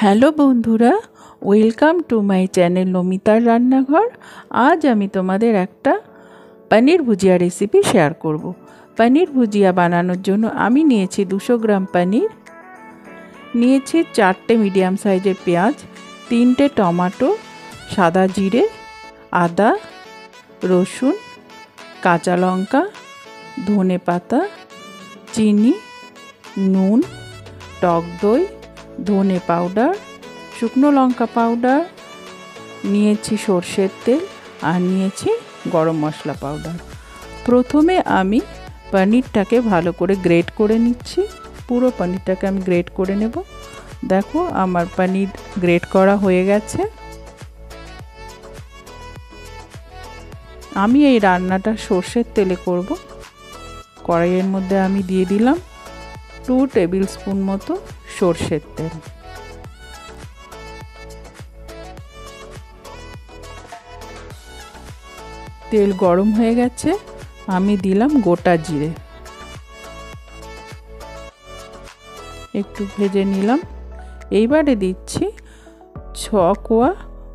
Hello বন্ধুরা, welcome to my channel নমিতার রান্নাঘর। আজ আমি তোমাদের একটা পনির ভুজিয়া রেসিপি শেয়ার করব। পনির ভুজিয়া বানানোর জন্য আমি নিয়েছি 200 গ্রাম পনির, নিয়েছি 4টে মিডিয়াম সাইজের পেঁয়াজ, 3টে টমেটো, সাদা জিরে, আদা, রসুন, কাঁচা লঙ্কা, ধনে পাতা, চিনি, নুন, টক দই, ধনে পাউডার, শুকনো লঙ্কা পাউডার, নিয়েছি সর্ষের তেল আর নিয়েছি গরম মশলা পাউডার। প্রথমে আমি পনিরটাকে ভালো করে গ্রেট করে নিচ্ছি। পুরো পনিরটাকে আমি গ্রেট করে নেব। দেখো আমার পনির গ্রেট করা হয়ে গেছে। আমি এই রান্নাটা সর্ষের তেলে করব। কড়াইয়ের মধ্যে আমি দিয়ে দিলাম 2 টেবিল স্পুন মতো সর্ষের তেল। তেল গরম হয়ে গেছে, আমি দিলাম গোটা জিরে, একটু ভেজে নিলাম। এইবারে দিচ্ছি 6 কোয়া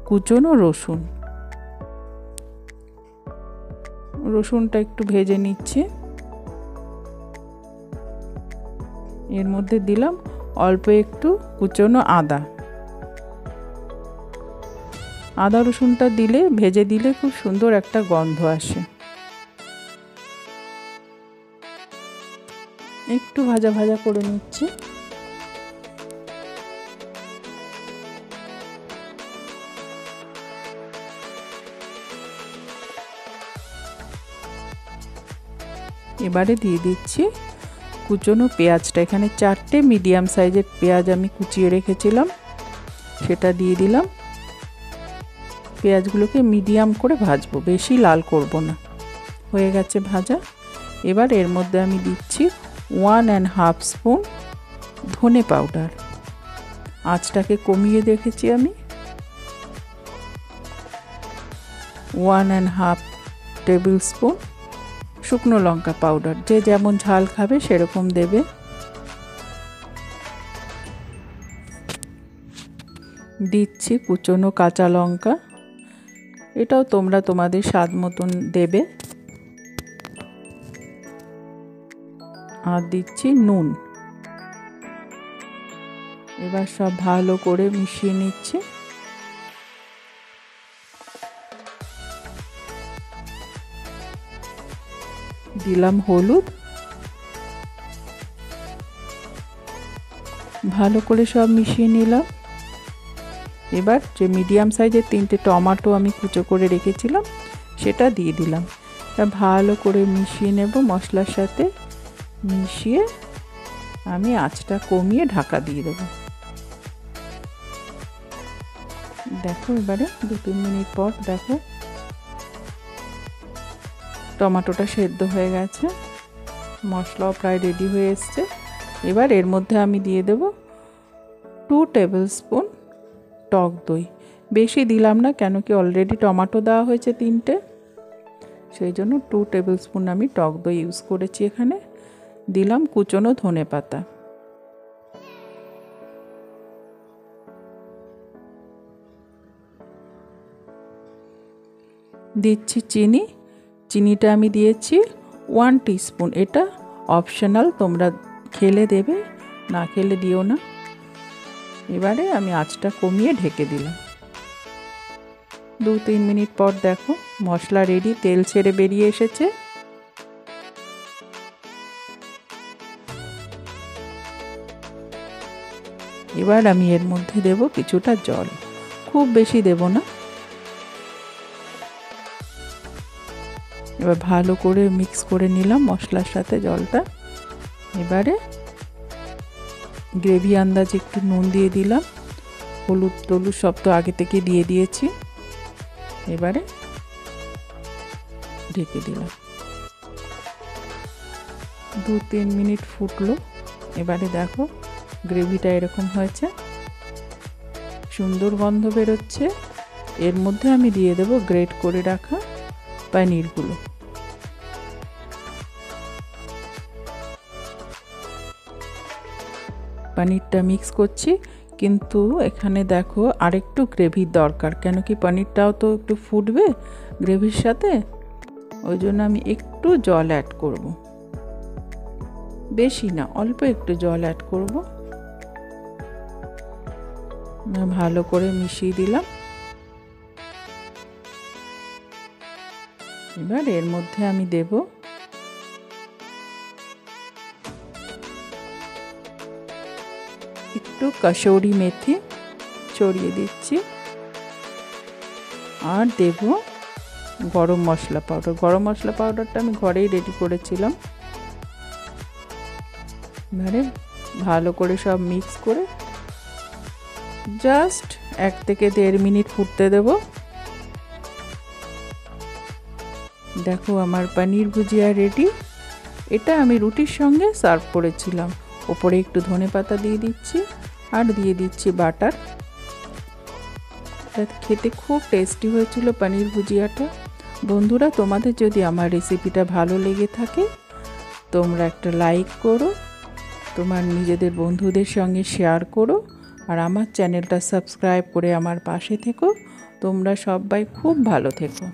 কুচনো রসুন। রসুনটা একটু ভেজে নিচ্ছি। এর মধ্যে দিলাম অল্প একটু কুচনো আদা। আদা রসুনটা দিলে ভেজে দিলে খুব সুন্দর একটা গন্ধ আসে। একটু ভাজা ভাজা করে নিচ্ছি। এবারে দিয়ে দিচ্ছি কুচনো পেঁয়াজটা। এখানে 4টে মিডিয়াম সাইজের পেঁয়াজ আমি কুচিয়ে রেখেছিলাম, সেটা দিয়ে দিলাম। পেঁয়াজগুলোকে মিডিয়াম করে ভাজবো, বেশি লাল করব না। হয়ে গেছে ভাজা। এবার এর মধ্যে আমি দিচ্ছি 1.5 স্পুন ধনে পাউডার। আঁচটাকে কমিয়ে রেখেছি আমি। 1.5 টেবিল স্পুন শুকনো লঙ্কা পাউডার। যে যেমন ঝাল খাবে সেরকম দেবে। দিচ্ছি কুচনো কাঁচা লঙ্কা, এটাও তোমরা তোমাদের স্বাদ মতন দেবে। আর দিচ্ছি নুন। এবার সব ভালো করে মিশিয়ে নিচ্ছি। দিলাম হলুদ। ভালো করে সব মিশিয়ে নিলাম। এবার যে মিডিয়াম সাইজের 3টে টমেটো আমি কুচো করে রেখেছিলাম সেটা দিয়ে দিলাম। এটা ভালো করে মিশিয়ে নেব। মশলার সাথে মিশিয়ে আমি আঁচটা কমিয়ে ঢাকা দিয়ে দেব। দেখো এবারে 2-3 মিনিট পর দেখো টমেটোটা সেদ্ধ হয়ে গেছে, মশলাও প্রায় রেডি হয়ে এসছে। এবার এর মধ্যে আমি দিয়ে দেব 2 টেবিল স্পুন টক দই। বেশি দিলাম না, কেন কি অলরেডি টমেটো দেওয়া হয়েছে 3টে, সেই জন্য 2 টেবিল স্পুন আমি টক দই ইউজ করেছি এখানে। দিলাম কুচনো ধনে পাতা। দিচ্ছি চিনি। চিনিটা আমি দিয়েছি 1 টিস্পুন। এটা অপশনাল, তোমরা খেলে দেবে, না খেলে দিও না। এবারে আমি আঁচটা কমিয়ে ঢেকে দিলাম। 2-3 মিনিট পর দেখো মশলা রেডি, তেল ছেড়ে বেরিয়ে এসেছে। এবার আমি এর মধ্যে দেব কিছুটা জল, খুব বেশি দেব না। এবার ভালো করে মিক্স করে নিলাম মশলার সাথে জলটা। এবারে গ্রেভি আন্দাজে একটু নুন দিয়ে দিলাম। হলুদ টলুদ সব তো আগে থেকে দিয়ে দিয়েছি। এবারে ঢেকে দিলাম। 2-3 মিনিট ফুটলো। এবারে দেখো গ্রেভিটা এরকম হয়েছে, সুন্দর গন্ধ বেরোচ্ছে। এর মধ্যে আমি দিয়ে দেব গ্রেট করে রাখা পনিরগুলো। পনিরটা মিক্স করছি। কিন্তু এখানে দেখো আরেকটু গ্রেভির দরকার, কেন কি পনিরটাও তো একটু ফুটবে গ্রেভির সাথে, ওই জন্য আমি একটু জল অ্যাড করব, বেশি না, অল্প একটু জল অ্যাড করব। ভালো করে মিশিয়ে দিলাম। এবার এর মধ্যে আমি দেব একটু কসুরি মেথি ছড়িয়ে দিচ্ছি, আর দেব গরম মশলা পাউডার। গরম মশলা পাউডারটা আমি ঘরেই রেডি করেছিলাম। এবারে ভালো করে সব মিক্স করে জাস্ট 1 থেকে 1.5 মিনিট ফুটতে দেব। দেখো আমার পনির ভুজিয়া রেডি। এটা আমি রুটির সঙ্গে সার্ভ করেছিলাম। ওপরে একটু ধনেপাতা দিয়ে দিচ্ছি, আর দিয়ে দিচ্ছি বাটার। এটা খেতে খুব টেস্টি হয়েছিল পনির ভুজিয়াটা। বন্ধুরা, তোমাদের যদি আমার রেসিপিটা ভালো লেগে থাকে তোমরা একটা লাইক করো, তোমার নিজেদের বন্ধুদের সঙ্গে শেয়ার করো, আর আমার চ্যানেলটা সাবস্ক্রাইব করে আমার পাশে থেকো। তোমরা সবাই খুব ভালো থেকো।